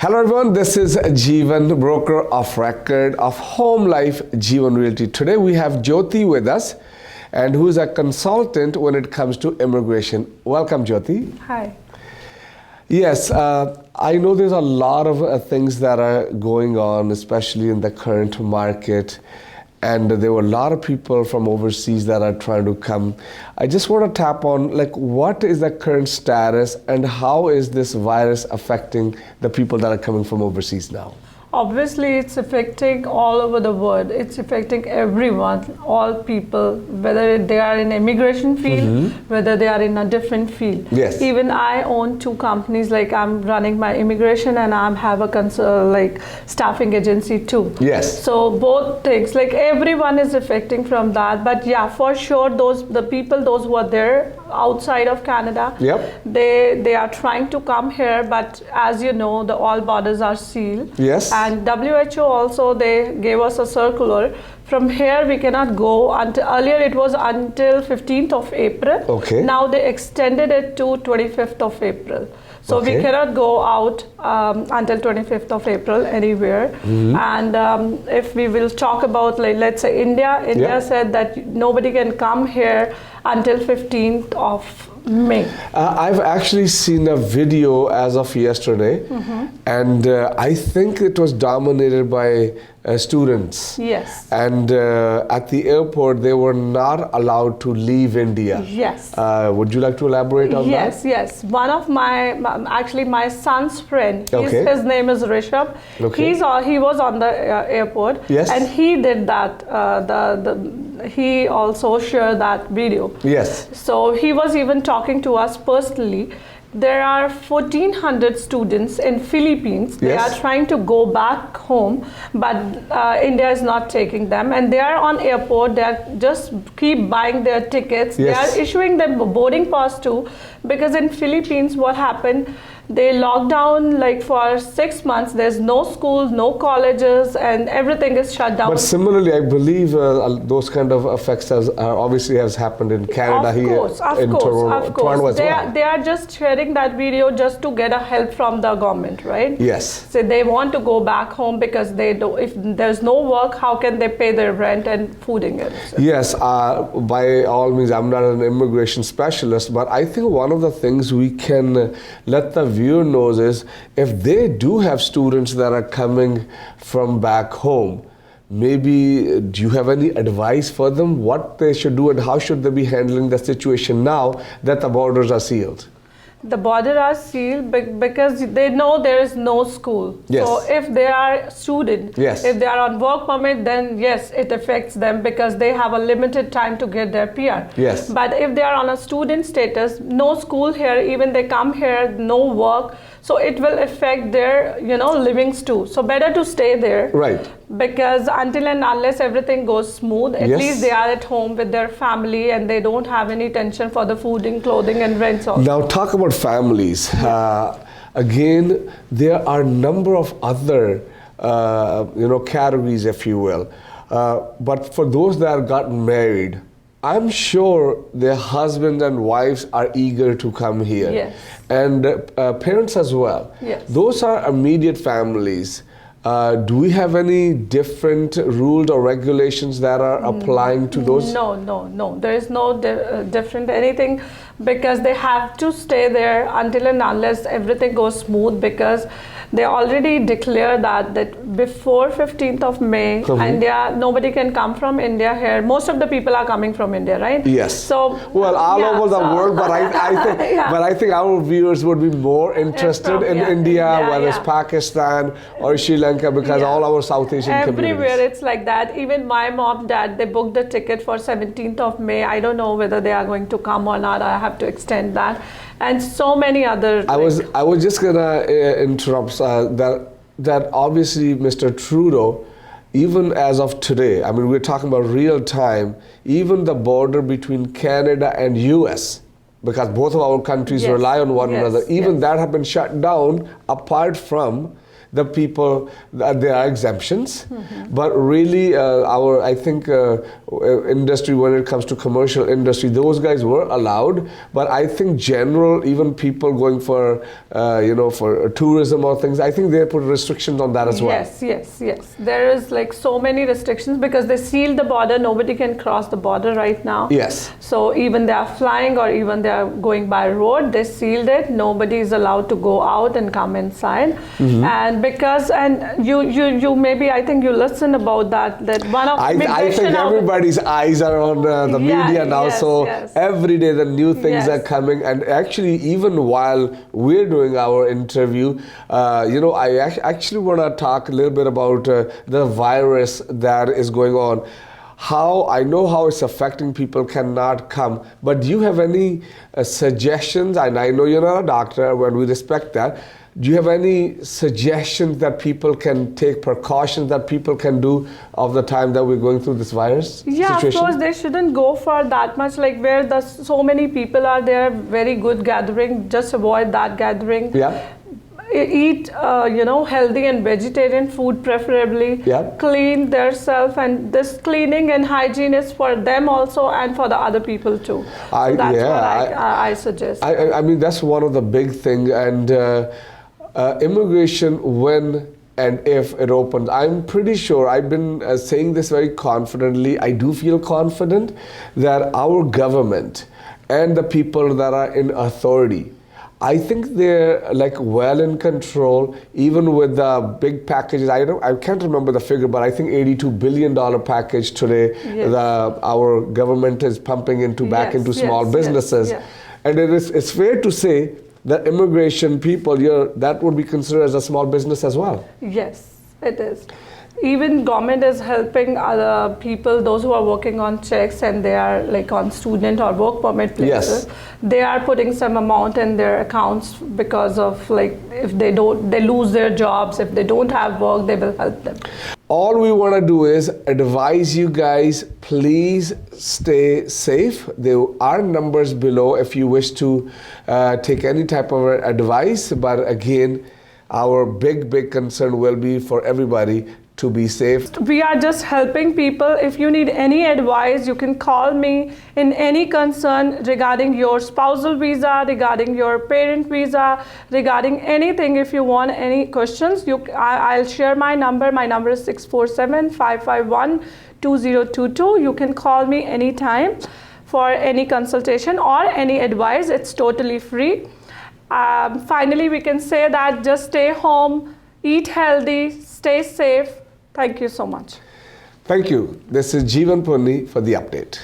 Hello everyone, this is Jeevan, broker of record of Home Life Jeevan Realty. Today we have Jyoti with us, and who is a consultant when it comes to immigration. Welcome, Jyoti. Hi. Yes, I know there's a lot of things that are going on, especially in the current market. And there were a lot of people from overseas that are trying to come. I just want to tap on, like, what is the current status and how is this virus affecting the people that are coming from overseas now? Obviously, it's affecting all over the world. It's affecting everyone, all people, whether they are in immigration field, whether they are in a different field. Yes. Even I own two companies, like I'm running my immigration and I have a staffing agency too. Yes. So both things, like everyone is affecting from that. But yeah, for sure, those who are there outside of Canada, Yep. they are trying to come here, but as you know, all borders are sealed. Yes. And WHO also, they gave us a circular. From here we cannot go until, earlier it was until 15th of April. Okay. Now they extended it to 25th of April. So Okay. we cannot go out until 25th of April anywhere. And if we will talk about, like, let's say India Yeah. said that nobody can come here until 15th of May. I've actually seen a video as of yesterday, and I think it was dominated by students. Yes. And at the airport, they were not allowed to leave India. Yes. Would you like to elaborate on Yes, that? yes. One of my son's friend, Okay. his name is Rishabh. Okay. He was on the airport. Yes. And he did that. He also shared that video. Yes. So he was even talking to us personally. There are 1,400 students in Philippines. They Yes. are trying to go back home, but India is not taking them. And they are on airport. They are just keep buying their tickets. Yes. They are issuing them boarding pass too, because in Philippines, what happened? They locked down like for 6 months. There's no schools, no colleges, and everything is shut down. But similarly, I believe those kind of effects obviously has happened in Canada Of here, course, of in course, Toronto, of course. Toronto as well. They are just sharing that video just to get a help from the government, right? Yes. So they want to go back home because if there's no work, how can they pay their rent and fooding it? So. Yes, by all means, I'm not an immigration specialist, but I think one of the things we can let the viewer knows is if they do have students that are coming from back home, maybe do you have any advice for them what they should do and how should they be handling the situation now that the borders are sealed? The borders are sealed because they know there is no school. Yes. So if they are student, Yes. if they are on work permit, then yes, it affects them because they have a limited time to get their PR. Yes. But if they are on a student status, no school here, even they come here, no work, so it will affect their livings too. So better to stay there. Right. Because until and unless everything goes smooth, at Yes. least they are at home with their family and they don't have any tension for the food and clothing and rents also. Now talk about families. Again, there are a number of other categories, if you will. But for those that have gotten married, I'm sure their husbands and wives are eager to come here. Yes. And parents as well. Yes. Those are immediate families. Do we have any different rules or regulations that are applying to those? No. There is no different anything because they have to stay there until and unless everything goes smooth, because they already declared that before 15th of May, India, nobody can come from India here. Most of the people are coming from India, right? Yes. So well, all over the world, but I think our viewers would be more interested in India, whether it's Pakistan or Sri Lanka, because all our South Asian everywhere communities. it's like that. Even my mom, dad, they booked the ticket for 17th of May. I don't know whether they are going to come or not. I have to extend that, and so many other. I was just gonna interrupt that obviously Mr. Trudeau, even as of today, I mean, we're talking about real time, even the border between Canada and US, because both of our countries rely on one another, even that have been shut down apart from the people, there are exemptions, but really I think industry, when it comes to commercial industry, those guys were allowed, but I think general, even people going for, for tourism or things, I think they put restrictions on that as well. Yes. There is like so many restrictions because they sealed the border. Nobody can cross the border right now. Yes. So even they are flying or even they are going by road, they sealed it. Nobody is allowed to go out and come inside. And because, and you maybe, I think you listen about that one of I think everybody's eyes are on the media now, so every day the new things are coming, and actually even while we're doing our interview, I actually want to talk a little bit about the virus that is going on. How I know how it's affecting people cannot come, but do you have any suggestions? And I know you're not a doctor, and we respect that. Do you have any suggestions that people can take, precautions that people can do of the time that we're going through this virus situation? Of course, they shouldn't go for that much, like where so many people are there, very good gathering, just avoid that gathering. Eat, healthy and vegetarian food preferably. Clean themselves, and this cleaning and hygiene is for them also and for the other people too. That's what I suggest. I mean, that's one of the big things, and immigration, when and if it opens, I'm pretty sure, I've been saying this very confidently, I do feel confident that our government and the people that are in authority, I think they're like well in control, even with the big packages. I can't remember the figure, but I think $82 billion package today our government is pumping into back into small businesses. And it's fair to say that immigration people here, that would be considered as a small business as well. Yes, it is. Even government is helping other people, those who are working on checks and they are like on student or work permit places. They are putting some amount in their accounts because of like if they lose their jobs, if they don't have work, they will help them. All we want to do is advise you guys, please stay safe. There are numbers below if you wish to take any type of advice. But again, our big concern will be for everybody to be safe. We are just helping people. If you need any advice, you can call me in any concern regarding your spousal visa, regarding your parent visa, regarding anything. If you want any questions, I'll share my number. My number is 647-551-2022. You can call me anytime for any consultation or any advice. It's totally free. Finally, we can say that just stay home, eat healthy, stay safe. Thank you so much. Thank you. This is Jeevan Punni for the update.